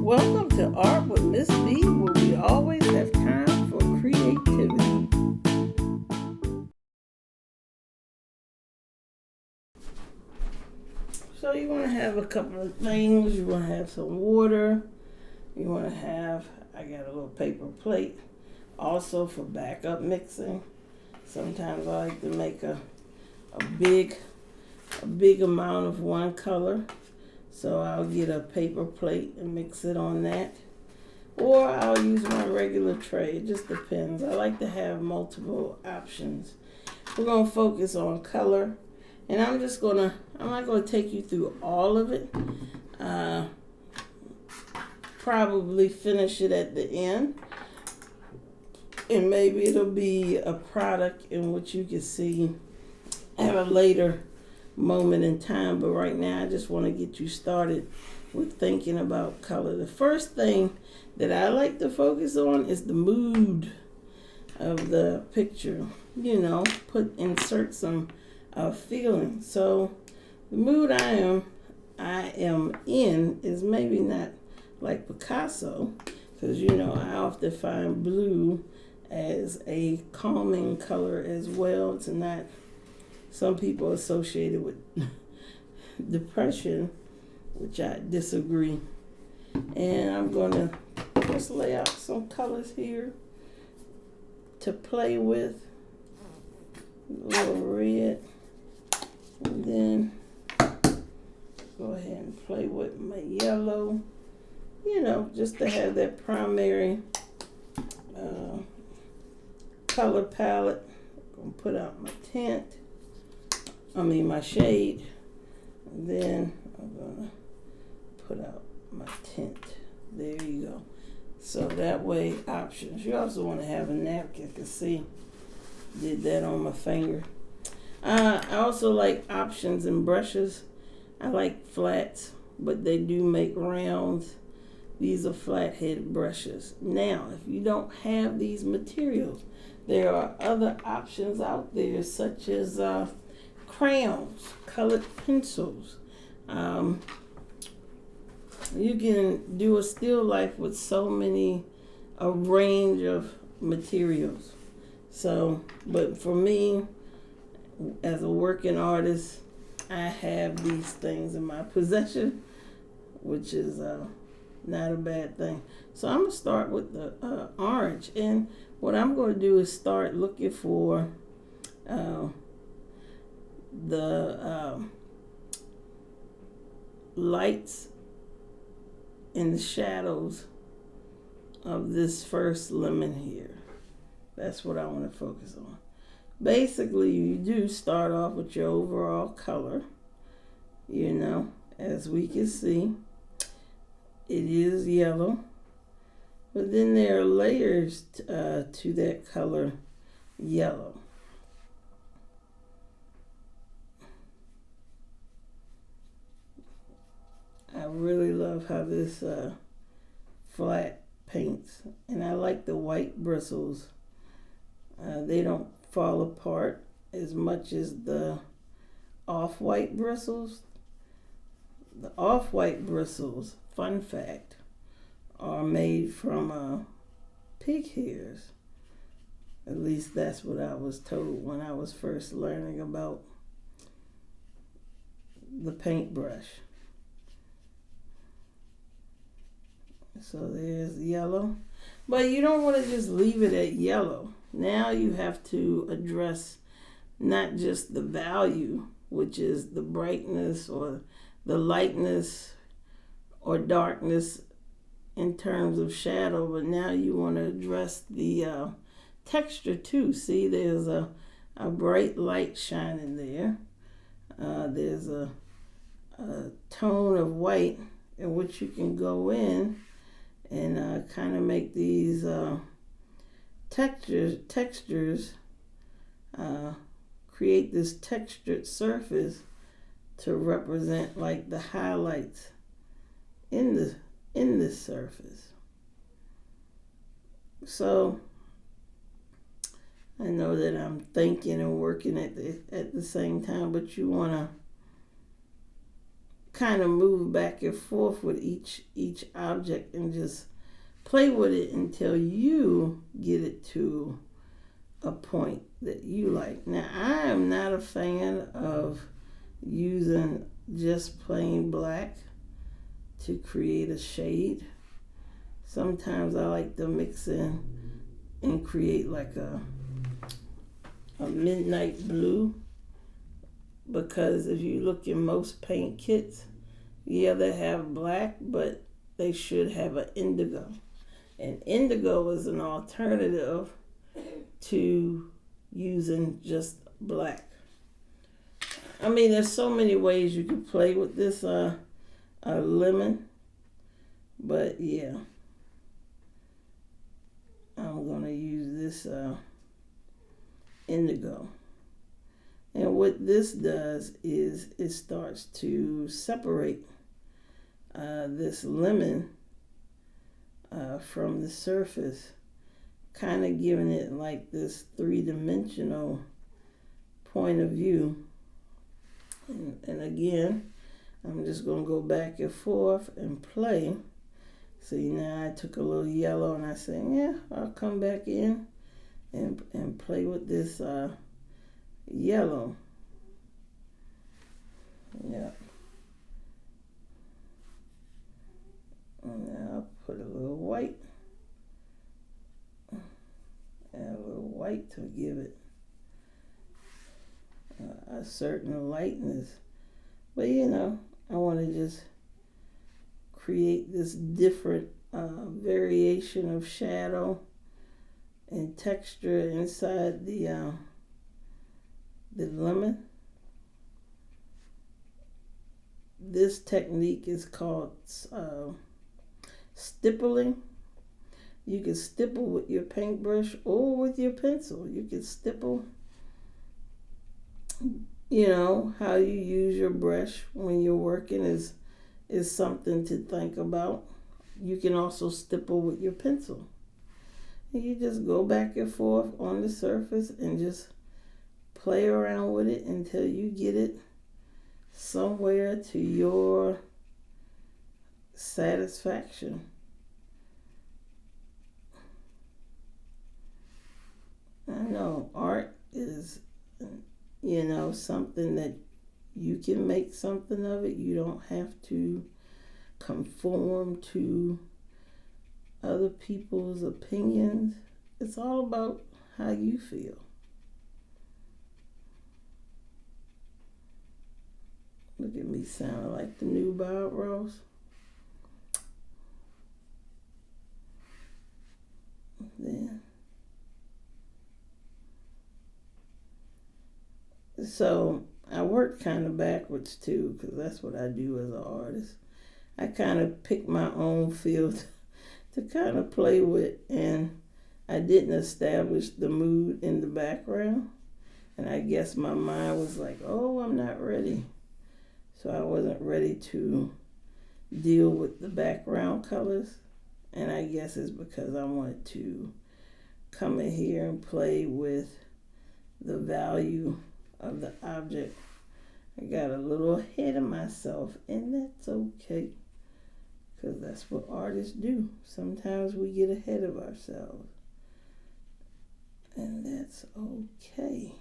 Welcome to Art with Miss B, where we always have time for creativity. So you want to have a couple of things. You want to have some water. You want to have, I got a little paper plate, also for backup mixing. Sometimes I like to make a big amount of one color. So I'll get a paper plate and mix it on that. Or I'll use my regular tray. It just depends. I like to have multiple options. We're going to focus on color. And I'm not going to take you through all of it. Probably finish it at the end. And maybe it'll be a product in which you can see at a later moment in time, but right now I just want to get you started with thinking about color. The first thing that I like to focus on is the mood of the picture. Insert some feeling. So the mood I am in is maybe not like Picasso, because I often find blue as a calming color as well. It's not. Some people associate it with depression, which I disagree. And I'm going to just lay out some colors here to play with. A little red. And then go ahead and play with my yellow. Just to have that primary color palette. I'm going to put out my my shade, and then I'm gonna put out my tint. There you go. So that way, options. You also want to have a napkin. You can see, did that on my finger. I also like options and brushes. I like flats, but they do make rounds. These are flathead brushes. Now, if you don't have these materials, there are other options out there, such as crayons, colored pencils. You can do a still life with a range of materials. So, but for me, as a working artist, I have these things in my possession, which is not a bad thing. So I'm going to start with the orange. And what I'm going to do is start looking for the lights and the shadows of this first lemon here. That's what I want to focus on. Basically, you do start off with your overall color. As we can see, it is yellow. But then there are layers to that color yellow. I really love how this flat paints, and I like the white bristles. They don't fall apart as much as the off-white bristles. The off-white bristles, fun fact, are made from pig hairs. At least that's what I was told when I was first learning about the paintbrush. So there's yellow. But you don't want to just leave it at yellow. Now you have to address not just the value, which is the brightness or the lightness or darkness in terms of shadow, but now you want to address the texture too. See, there's a bright light shining there. There's a tone of white in which you can go in and kind of make these textures, create this textured surface to represent like the highlights in this surface. So I know that I'm thinking and working at the same time, but you want to kind of move back and forth with each object and just play with it until you get it to a point that you like. Now, I am not a fan of using just plain black to create a shade. Sometimes I like to mix in and create like a midnight blue, because if you look in most paint kits, yeah, they have black, but they should have an indigo. And indigo is an alternative to using just black. I mean, there's so many ways you can play with this lemon, but yeah, I'm gonna use this indigo. And what this does is it starts to separate this lemon from the surface, kind of giving it like this three-dimensional point of view. And again, I'm just going to go back and forth and play. See, now I took a little yellow and I said, yeah, I'll come back in and play with this yellow. Yeah. And now I'll put a little white. Add a little white to give it a certain lightness. But you know, I want to just create this different variation of shadow and texture inside the lemon. This technique is called stippling. You can stipple with your paintbrush or with your pencil. You can stipple. You know, how you use your brush when you're working is something to think about. You can also stipple with your pencil. And you just go back and forth on the surface and just play around with it until you get it somewhere to your satisfaction. I know art is, you know, something that you can make something of it. You don't have to conform to other people's opinions. It's all about how you feel. Look at me sounding like the new Bob Ross. Then. So I work kind of backwards too, because that's what I do as an artist. I kind of pick my own field to kind of play with, and I didn't establish the mood in the background. And I guess my mind was like, oh, I'm not ready. So I wasn't ready to deal with the background colors. And I guess it's because I wanted to come in here and play with the value of the object. I got a little ahead of myself, and that's okay, because that's what artists do. Sometimes we get ahead of ourselves, and that's okay.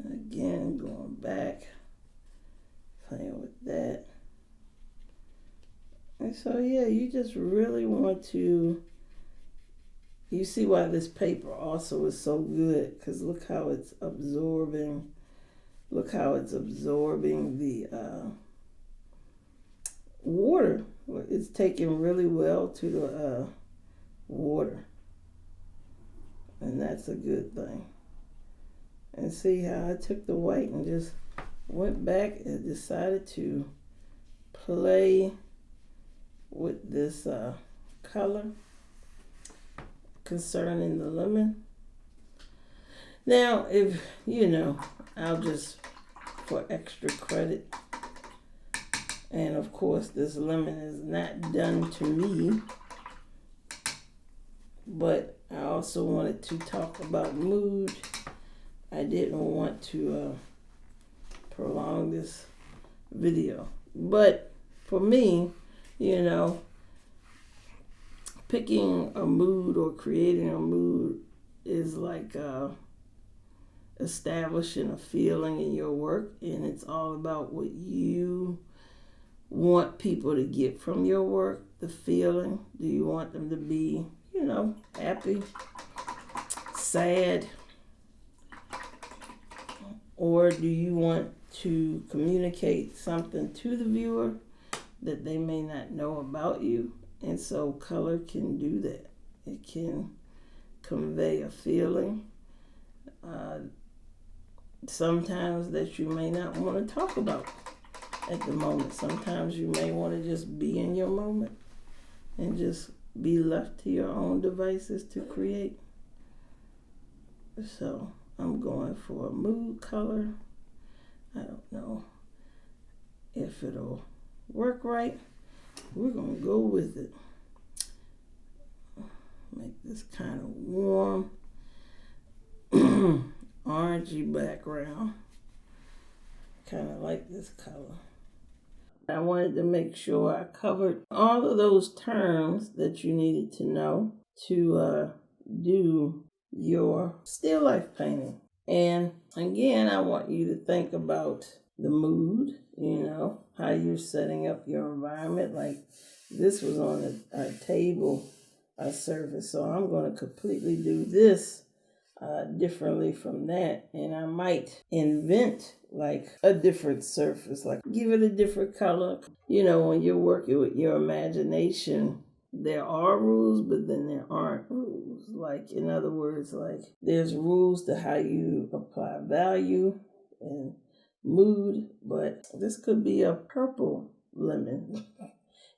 Again, going back, playing with that. And so, yeah, you just really want to, you see why this paper also is so good, because look how it's absorbing the water. It's taking really well to the water, and that's a good thing. And see how I took the white and just went back and decided to play with this color concerning the lemon. Now, if you know, I'll just, for extra credit, and of course this lemon is not done to me, but I also wanted to talk about mood. I didn't want to prolong this video, but for me, picking a mood or creating a mood is like establishing a feeling in your work, and it's all about what you want people to get from your work. The feeling. Do you want them to be, happy, sad, or do you want to communicate something to the viewer that they may not know about you? And so color can do that. It can convey a feeling, sometimes that you may not want to talk about at the moment. Sometimes you may want to just be in your moment and just be left to your own devices to create. So I'm going for a mood color. I don't know if it'll work right. We're going to go with it. Make this kind of warm, orangey background. Kind of like this color. I wanted to make sure I covered all of those terms that you needed to know to do your still life painting. And again, I want you to think about the mood, how you're setting up your environment. Like this was on a table surface, so I'm going to completely do this differently from that, and I might invent like a different surface, like give it a different color. When you're working with your imagination, there are rules, but then there aren't rules. Like, in other words, like there's rules to how you apply value and mood, but this could be a purple lemon.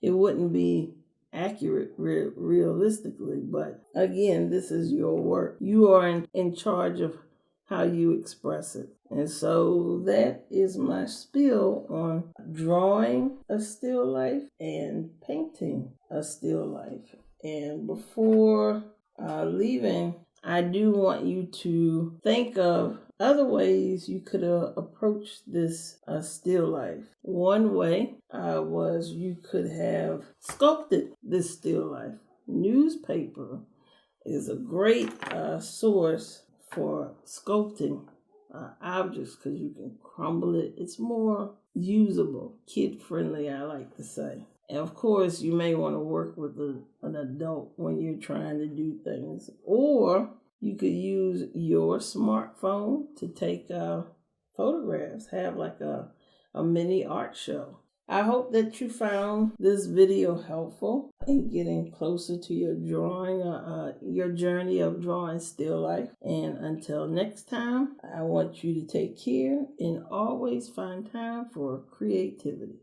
It wouldn't be accurate realistically, but again, this is your work. You are in charge of how you express it. And so that is my spiel on drawing a still life and painting a still life. And before leaving, I do want you to think of other ways you could approach this still life. One way was you could have sculpted this still life. Newspaper is a great source for sculpting objects because you can crumble it. It's more usable, kid-friendly, I like to say. And of course, you may want to work with an adult when you're trying to do things. Or you could use your smartphone to take photographs, have like a mini art show. I hope that you found this video helpful in getting closer to your drawing, your journey of drawing still life. And until next time, I want you to take care and always find time for creativity.